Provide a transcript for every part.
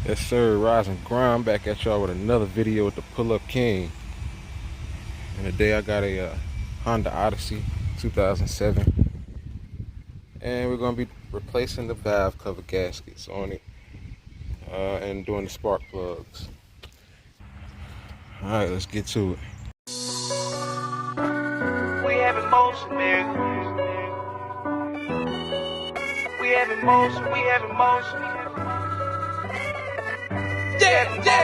Yes sir, Rise and Grind back at y'all with another video with the Pull Up King. And today I got a Honda Odyssey 2007. And we're going to be replacing the valve cover gaskets on it and doing the spark plugs. Alright, let's get to it. We have emotion, nigga. We have emotion, we have emotion. Yeah.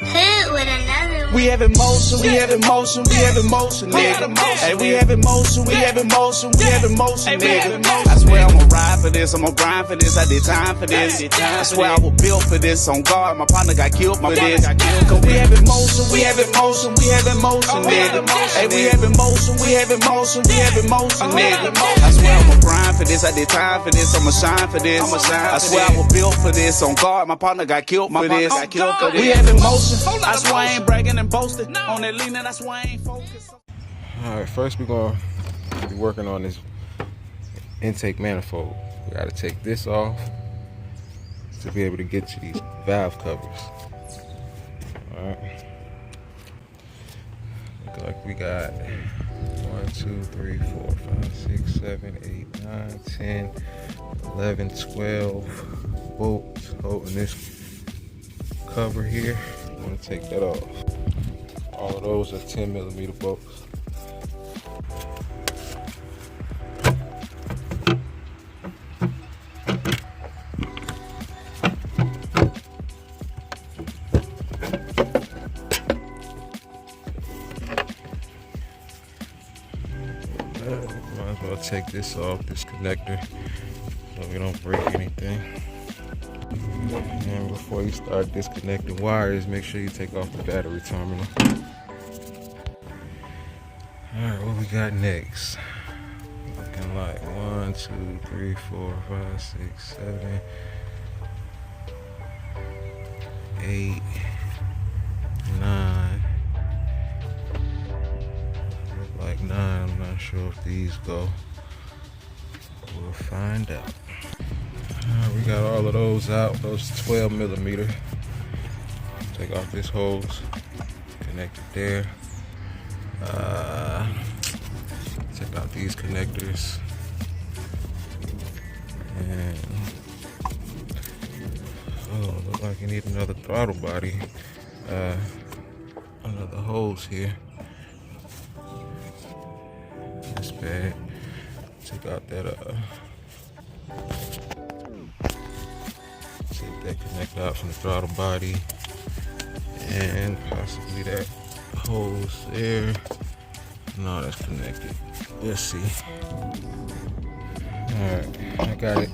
Hit with another one. We have emotion, we have emotion, we have emotion, nigga. Hey, we have emotion, we have emotion, we have emotion, nigga. I swear I'ma ride for this, I'ma grind for this, I did time for this. I swear I was built for this, on guard, my partner got killed for this. Cause we have emotion, we have emotion, we have emotion, nigga. Hey, we have emotion, we have emotion, we have emotion, nigga. I swear I'ma grind for this, I did time for this, I'ma shine for this. I swear I was built for this, on guard, my partner got killed for this. We have emotion, I swear I ain't bragging and boasting. On that leaning, that's why I ain't focused. Alright, first we're going to be working on this intake manifold. We got to take this off to be able to get to these valve covers. Alright. Look like we got 1, 2, 3, 4, 5, 6, 7, 8, 9, 10, 11, 12 bolts holding this cover here. I'm going to take that off. All of those are 10mm bolts. Might as well take this off, this connector, so we don't break anything. And before you start disconnecting wires, make sure you take off the battery terminal. Alright, what we got next? Looking like 1, 2, 3, 4, 5, 6, 7, 8, 9. Look like 9. I'm not sure if these go. We'll find out. We got all of those out. Those 12mm. Take off this hose. Connect it there. Take out these connectors. And look like you need another throttle body. Another hose here. That's bad. Take out that take that connector out from the throttle body, and possibly that hose there. No, that's connected. Let's see. Alright, I got it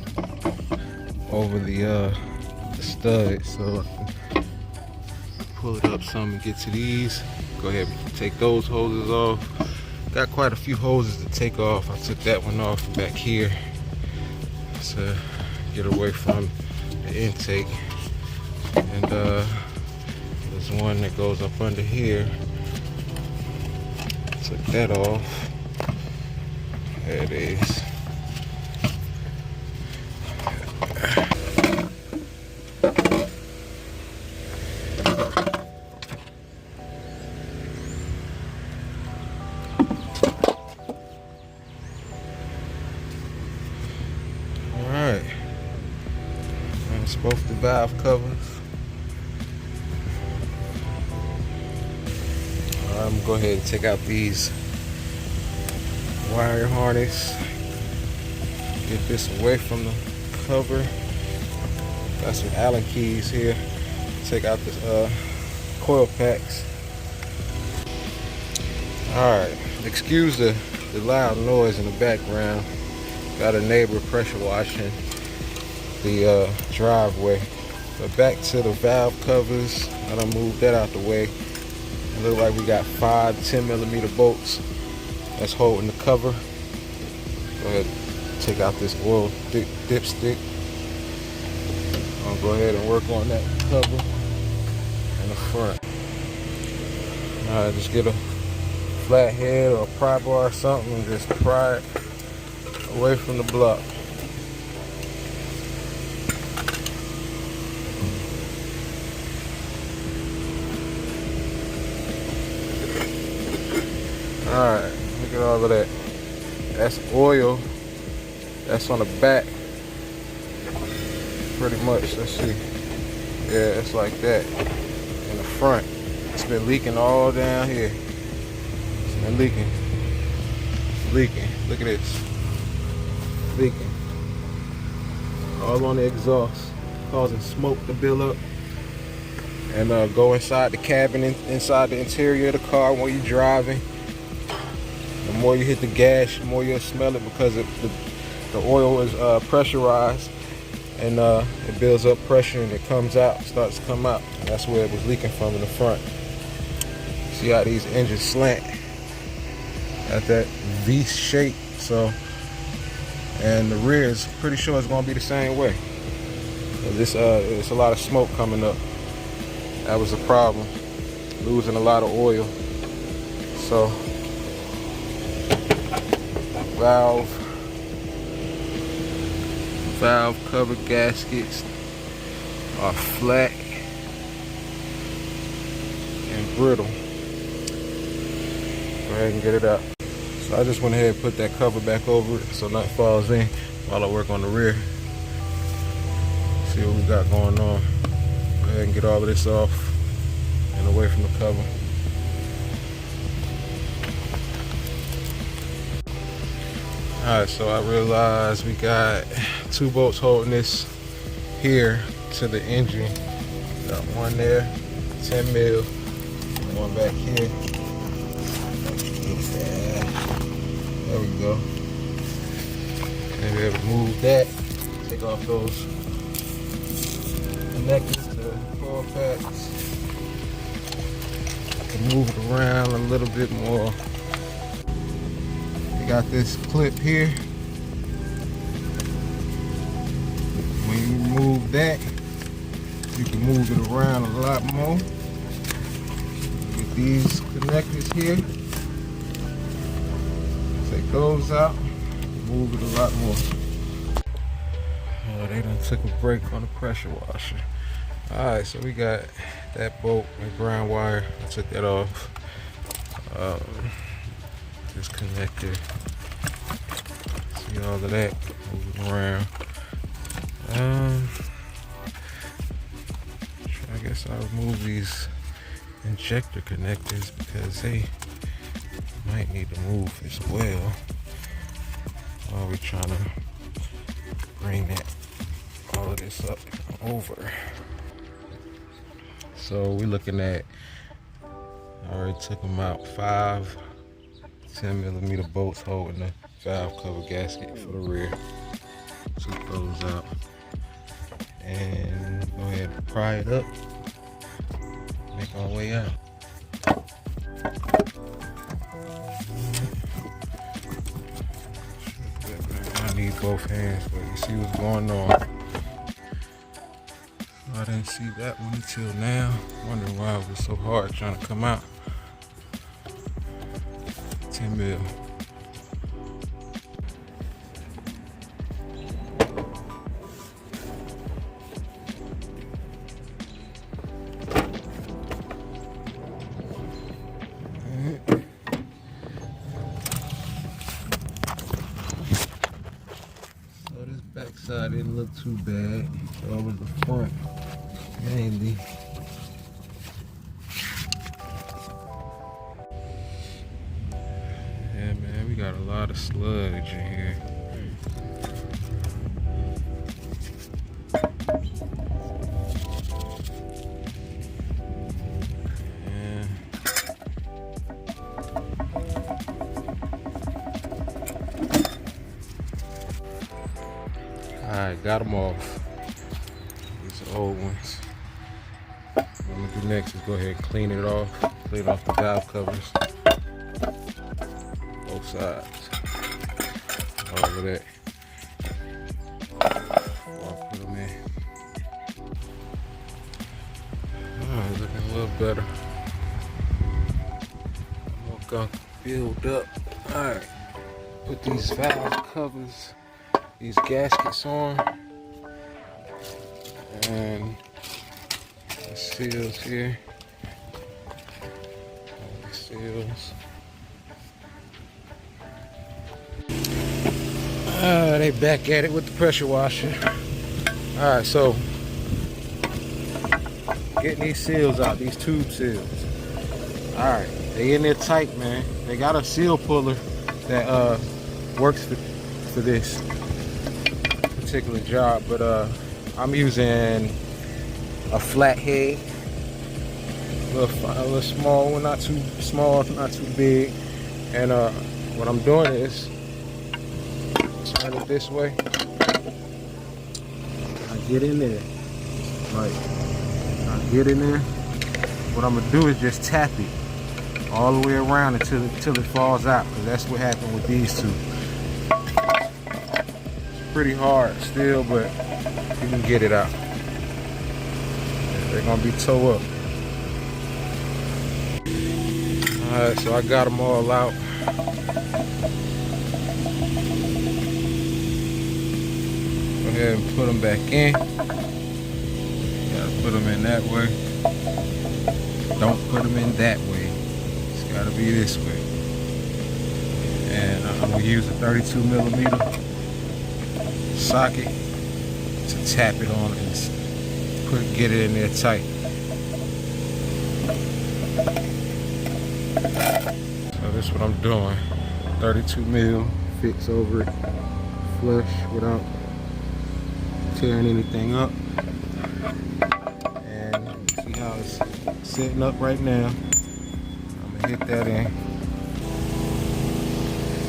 over the stud, so I can pull it up some and get to these. Go ahead and take those hoses off. Got quite a few hoses to take off. I took that one off back here to get away from the intake. And there's one that goes up under here. Took that off. There it is. Alright. That's both the valve covers. I'm gonna go ahead and take out these wire harness. Get this away from the cover. Got some Allen keys here. Take out the coil packs. Alright, excuse the loud noise in the background. Got a neighbor pressure washing the driveway. But back to the valve covers. I done moved that out the way. It look like we got 5 10mm bolts that's holding the cover. Go ahead and take out this oil dipstick. I'll go ahead and work on that cover in the front. Alright, just get a flathead or a pry bar or something and just pry it away from the block. Alright, look at all of that. That's oil. That's on the back. Pretty much, let's see. Yeah, it's like that. In the front. It's been leaking all down here. It's been leaking. Leaking. Look at this. Leaking. All on the exhaust. Causing smoke to build up. And go inside the cabin, inside the interior of the car while you're driving. The more you hit the gas, the more you'll smell it because the oil is pressurized, and it builds up pressure and it comes out, starts to come out. And that's where it was leaking from in the front. See how these engines slant at that V shape. So, and the rear is pretty sure it's going to be the same way. It's a lot of smoke coming up. That was the problem, losing a lot of oil. So valve cover gaskets are flat and brittle. Go ahead and get it out. So I just went ahead and put that cover back over it so nothing falls in while I work on the rear. See what we got going on. Go ahead and get all of this off and away from the cover. Alright, so I realized we got 2 bolts holding this here to the engine. Got one there, 10 mil, one back here. There we go. And we're able to move that, take off those connectors to the floor packs. I can move it around a little bit more. We got this clip here. When you remove that, you can move it around a lot more. Get these connectors here. Take those out, move it a lot more. Oh, they done took a break on the pressure washer. Alright, so we got that bolt and ground wire. I took that off. This connector. See all of that moving around. I guess I'll remove these injector connectors because they might need to move as well. While we're trying to bring all of this up and over. So we're looking at, I already took them out, 5 10mm bolts holding the valve cover gasket for the rear. Took those out. And go ahead and pry it up. Make our way out. I need both hands, but you see what's going on. I didn't see that one until now. Wondering why it was so hard trying to come out. 10 mil. So this backside didn't look too bad. So it was the front mainly. Yeah, man, we got a lot of sludge in here. Yeah. Alright, got them off. These are old ones. What I'm gonna do next is go ahead and clean it off. Clean off the valve covers. Both sides. All of that. Before I put them in. Alright, looking a little better. More gunk build up. Alright. Put these valve covers, these gaskets on. And the seals here. All the seals. They back at it with the pressure washer. Alright, so getting these seals out, these tube seals. Alright, they in there tight, man. They got a seal puller that works for this particular job, but I'm using a flathead, a little small one, not too small, not too big. And what I'm doing is turn it this way. I get in there, right? I get in there. What I'm gonna do is just tap it all the way around until it falls out, because that's what happened with these two. It's pretty hard still, but you can get it out. They're gonna be toe up. Alright, so I got them all out. Go ahead and put them back in. Gotta put them in that way. Don't put them in that way. It's gotta be this way. And I'm gonna use a 32mm socket to tap it on and get it in there tight. So this is what I'm doing. 32mm fits over it flush without tearing anything up. And see how it's sitting up right now. I'm gonna hit that in.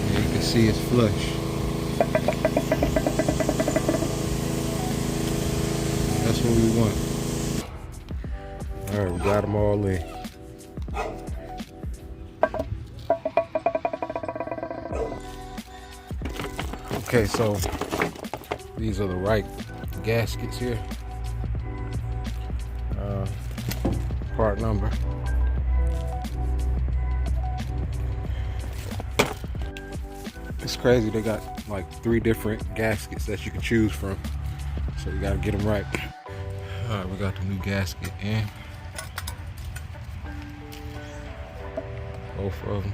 And you can see it's flush. That's what we want. Alright, we got them all in. Okay, so these are the right gaskets here. Part number. It's crazy, they got like 3 different gaskets that you can choose from. So you gotta get them right. Alright, we got the new gasket in. Both of them.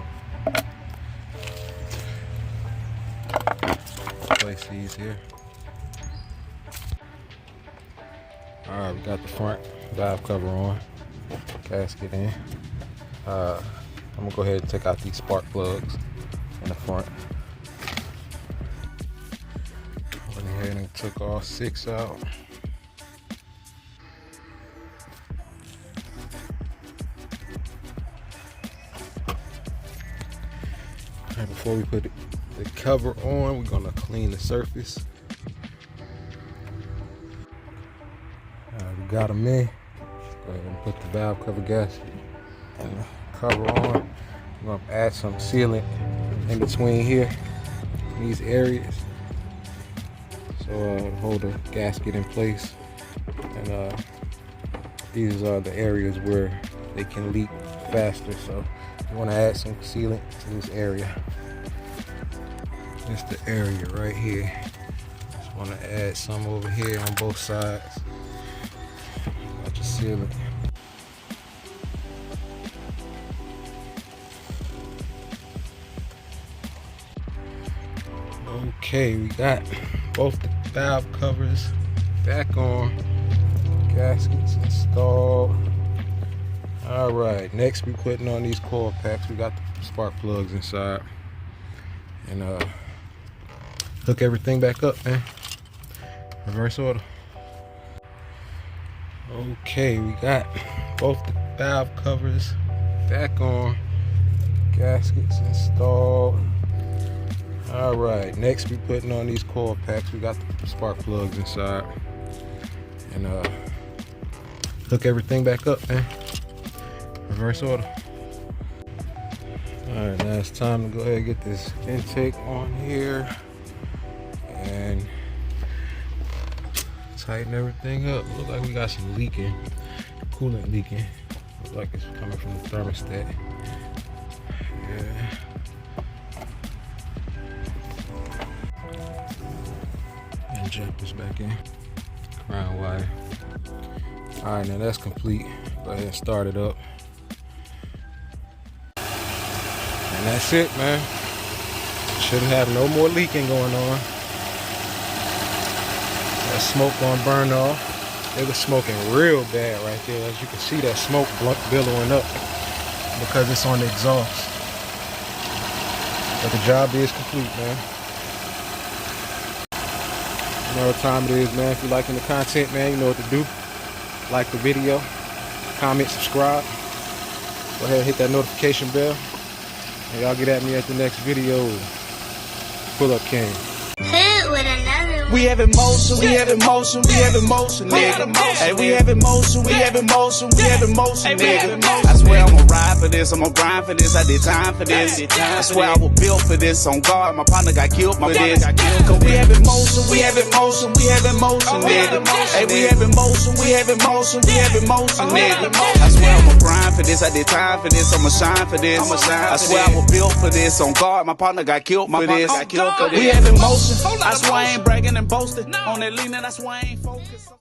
Place these here. Alright, we got the front valve cover on. Gasket in. I'm gonna go ahead and take out these spark plugs in the front. Went ahead and took all 6 out. And before we put the cover on, we're gonna clean the surface. We got them in. Go ahead and put the valve cover gasket and the cover on. We're gonna add some sealant in between here, in these areas, so hold the gasket in place. And these are the areas where they can leak faster, so you want to add some sealant to this area. This is the area right here. Just want to add some over here on both sides. Got your sealant. Okay, we got both the valve covers back on. Gaskets installed. All right, next we putting on these coil packs. We got the spark plugs inside, and hook everything back up, man. Reverse order. Okay, we got both the valve covers back on. Gaskets installed. All right, next we putting on these coil packs. We got the spark plugs inside, and hook everything back up, man. Reverse order. All right, now it's time to go ahead and get this intake on here and tighten everything up. Look like we got some leaking, coolant leaking. Look like it's coming from the thermostat. Yeah. And jumpers back in. Crown wire. All right, now that's complete. Go ahead and start it up. And that's it, man. Shouldn't have no more leaking going on. That smoke gonna burn off. They was smoking real bad right there. As you can see, that smoke billowing up because it's on the exhaust. But the job is complete, man. You know what time it is, man. If you're liking the content, man, you know what to do. Like the video, comment, subscribe. Go ahead and hit that notification bell. And y'all get at me at the next video. Pull up King. Hit with another one. We have emotion, we have emotion, we have emotion, nigga. Hey, we have emotion, we have emotion, we have emotion, nigga. I swear I'ma ride for this, I'ma grind for this, I did time for this. I swear I was built for this, on guard, my partner got killed for this. Cause we have emotion, we have emotion, we have emotion, nigga. Hey, we have emotion, we have emotion, we have emotion, nigga. I swear I'ma grind for this, I did time for this, I'ma shine for this. I swear I was built for this, on guard, my partner got killed for this. We have emotion, I swear I ain't bragging and boasting. On that leaning, I swear I ain't focused.